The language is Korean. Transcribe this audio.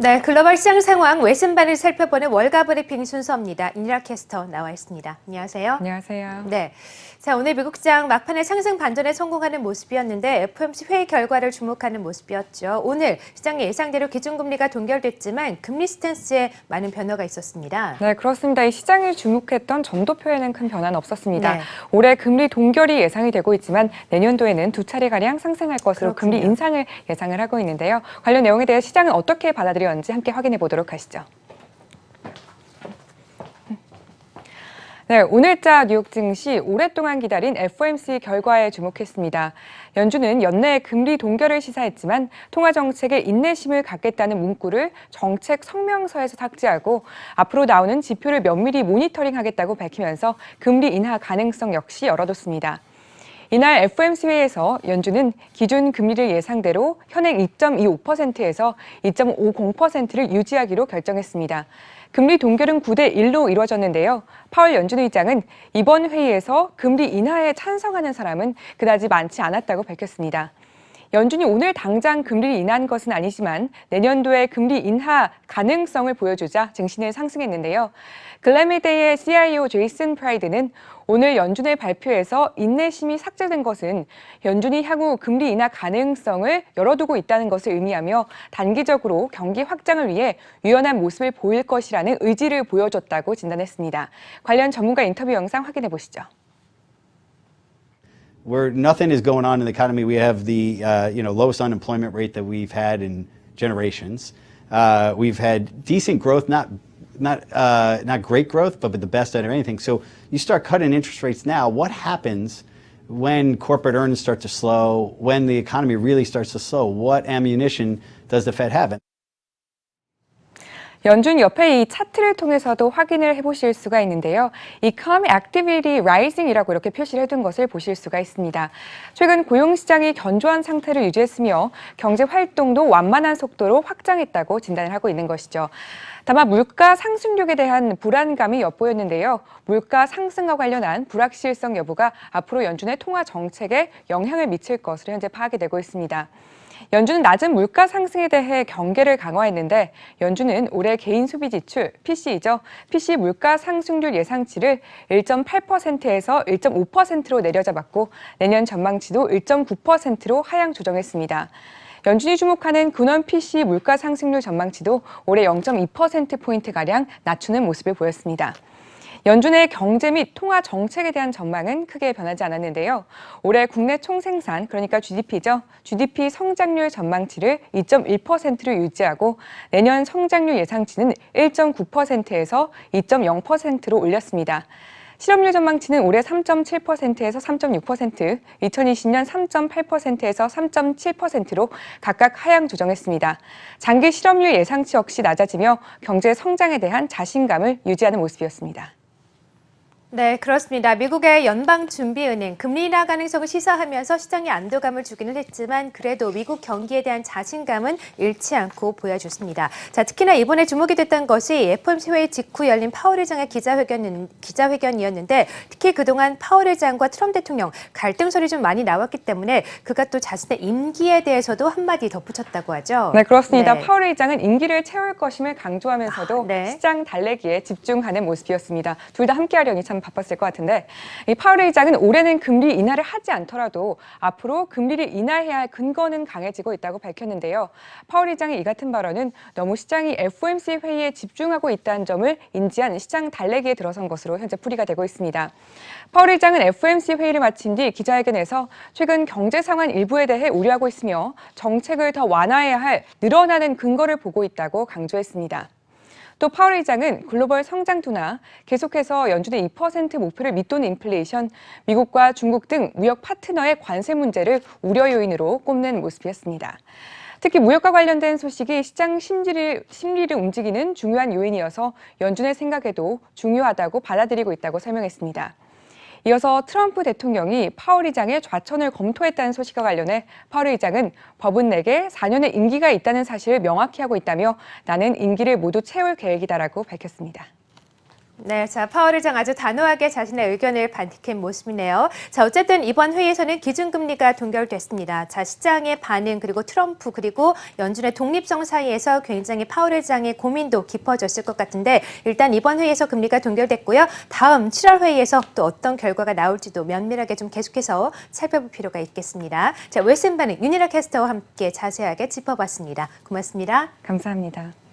네, 글로벌 시장 상황 외신반을 살펴보는 월가 브리핑 순서입니다. 인이라 캐스터 나와 있습니다. 안녕하세요. 안녕하세요. 네, 자 오늘 미국 시장 막판에 상승 반전에 성공하는 모습이었는데 FOMC 회의 결과를 주목하는 모습이었죠. 오늘 시장 예상대로 기준금리가 동결됐지만 금리 스탠스에 많은 변화가 있었습니다. 네, 그렇습니다. 이 시장이 주목했던 점도표에는 큰 변화는 없었습니다. 네. 올해 금리 동결이 예상이 되고 있지만 내년도에는 두 차례가량 상승할 것으로 그렇군요. 금리 인상을 예상을 하고 있는데요. 관련 내용에 대해 시장은 어떻게 받아들였는지 함께 확인해 보도록 하시죠. 네, 오늘자 뉴욕 증시 오랫동안 기다린 FOMC 결과에 주목했습니다. 연준은 연내 금리 동결을 시사했지만 통화 정책에 인내심을 갖겠다는 문구를 정책 성명서에서 삭제하고 앞으로 나오는 지표를 면밀히 모니터링하겠다고 밝히면서 금리 인하 가능성 역시 열어뒀습니다. 이날 FOMC 회의에서 연준은 기준 금리를 예상대로 현행 2.25%에서 2.50%를 유지하기로 결정했습니다. 금리 동결은 9대1로 이루어졌는데요. 파월 연준 의장은 이번 회의에서 금리 인하에 찬성하는 사람은 그다지 많지 않았다고 밝혔습니다. 연준이 오늘 당장 금리를 인하한 것은 아니지만 내년도에 금리 인하 가능성을 보여주자 증시는 상승했는데요. 글래미데이의 CIO 제이슨 프라이드는 오늘 연준의 발표에서 인내심이 삭제된 것은 연준이 향후 금리 인하 가능성을 열어두고 있다는 것을 의미하며 단기적으로 경기 확장을 위해 유연한 모습을 보일 것이라는 의지를 보여줬다고 진단했습니다. 관련 전문가 인터뷰 영상 확인해 보시죠. Where nothing is going on in the economy, we have the lowest unemployment rate that we've had in generations. We've had decent growth, not great growth, but the best out of anything. So you start cutting interest rates now. What happens when corporate earnings start to slow? When the economy really starts to slow? What ammunition does the Fed have? 연준 옆에 이 차트를 통해서도 확인을 해보실 수가 있는데요. Economic Activity Rising이라고 이렇게 표시를 해둔 것을 보실 수가 있습니다. 최근 고용시장이 견조한 상태를 유지했으며 경제 활동도 완만한 속도로 확장했다고 진단을 하고 있는 것이죠. 다만 물가 상승률에 대한 불안감이 엿보였는데요. 물가 상승과 관련한 불확실성 여부가 앞으로 연준의 통화 정책에 영향을 미칠 것으로 현재 파악이 되고 있습니다. 연준은 낮은 물가 상승에 대해 경계를 강화했는데 연준은 올해 개인 소비 지출, PC이죠. PC 물가 상승률 예상치를 1.8%에서 1.5%로 내려잡았고 내년 전망치도 1.9%로 하향 조정했습니다. 연준이 주목하는 근원 PC 물가 상승률 전망치도 올해 0.2%포인트가량 낮추는 모습을 보였습니다. 연준의 경제 및 통화 정책에 대한 전망은 크게 변하지 않았는데요. 올해 국내 총생산, 그러니까 GDP죠. GDP 성장률 전망치를 2.1%로 유지하고 내년 성장률 예상치는 1.9%에서 2.0%로 올렸습니다. 실업률 전망치는 올해 3.7%에서 3.6%, 2020년 3.8%에서 3.7%로 각각 하향 조정했습니다. 장기 실업률 예상치 역시 낮아지며 경제 성장에 대한 자신감을 유지하는 모습이었습니다. 네, 그렇습니다. 미국의 연방준비은행 금리 인하 가능성을 시사하면서 시장에 안도감을 주기는 했지만 그래도 미국 경기에 대한 자신감은 잃지 않고 보여줬습니다. 자, 특히나 이번에 주목이 됐던 것이 FOMC 회의 직후 열린 파월 의장의 기자회견이었는데 특히 그동안 파월 의장과 트럼프 대통령 갈등 소리 좀 많이 나왔기 때문에 그가 또 자신의 임기에 대해서도 한마디 덧붙였다고 하죠. 네, 그렇습니다. 네. 파월 의장은 임기를 채울 것임을 강조하면서도 네. 시장 달래기에 집중하는 모습이었습니다. 둘 다 함께하려니 참 바빴을 것 같은데 이 파월 의장은 올해는 금리 인하를 하지 않더라도 앞으로 금리를 인하해야 할 근거는 강해지고 있다고 밝혔는데요. 파월 의장의 이 같은 발언은 너무 시장이 FOMC 회의에 집중하고 있다는 점을 인지한 시장 달래기에 들어선 것으로 현재 풀이가 되고 있습니다. 파월 의장은 FOMC 회의를 마친 뒤 기자회견에서 최근 경제 상황 일부에 대해 우려하고 있으며 정책을 더 완화해야 할 늘어나는 근거를 보고 있다고 강조했습니다. 또 파월 의장은 글로벌 성장 둔화, 계속해서 연준의 2% 목표를 밑도는 인플레이션, 미국과 중국 등 무역 파트너의 관세 문제를 우려 요인으로 꼽는 모습이었습니다. 특히 무역과 관련된 소식이 시장 심리를 움직이는 중요한 요인이어서 연준의 생각에도 중요하다고 받아들이고 있다고 설명했습니다. 이어서 트럼프 대통령이 파월 의장의 좌천을 검토했다는 소식과 관련해 파월 의장은 법은 내게 4년의 임기가 있다는 사실을 명확히 하고 있다며 나는 임기를 모두 채울 계획이다라고 밝혔습니다. 네, 자, 파월 의장 아주 단호하게 자신의 의견을 밝힌 모습이네요. 자, 어쨌든 이번 회의에서는 기준금리가 동결됐습니다. 자, 시장의 반응 그리고 트럼프 그리고 연준의 독립성 사이에서 굉장히 파월 의장의 고민도 깊어졌을 것 같은데 일단 이번 회의에서 금리가 동결됐고요. 다음 7월 회의에서 또 어떤 결과가 나올지도 면밀하게 좀 계속해서 살펴볼 필요가 있겠습니다. 자, 웨슨 반응 윤희라 캐스터와 함께 자세하게 짚어봤습니다. 고맙습니다. 감사합니다.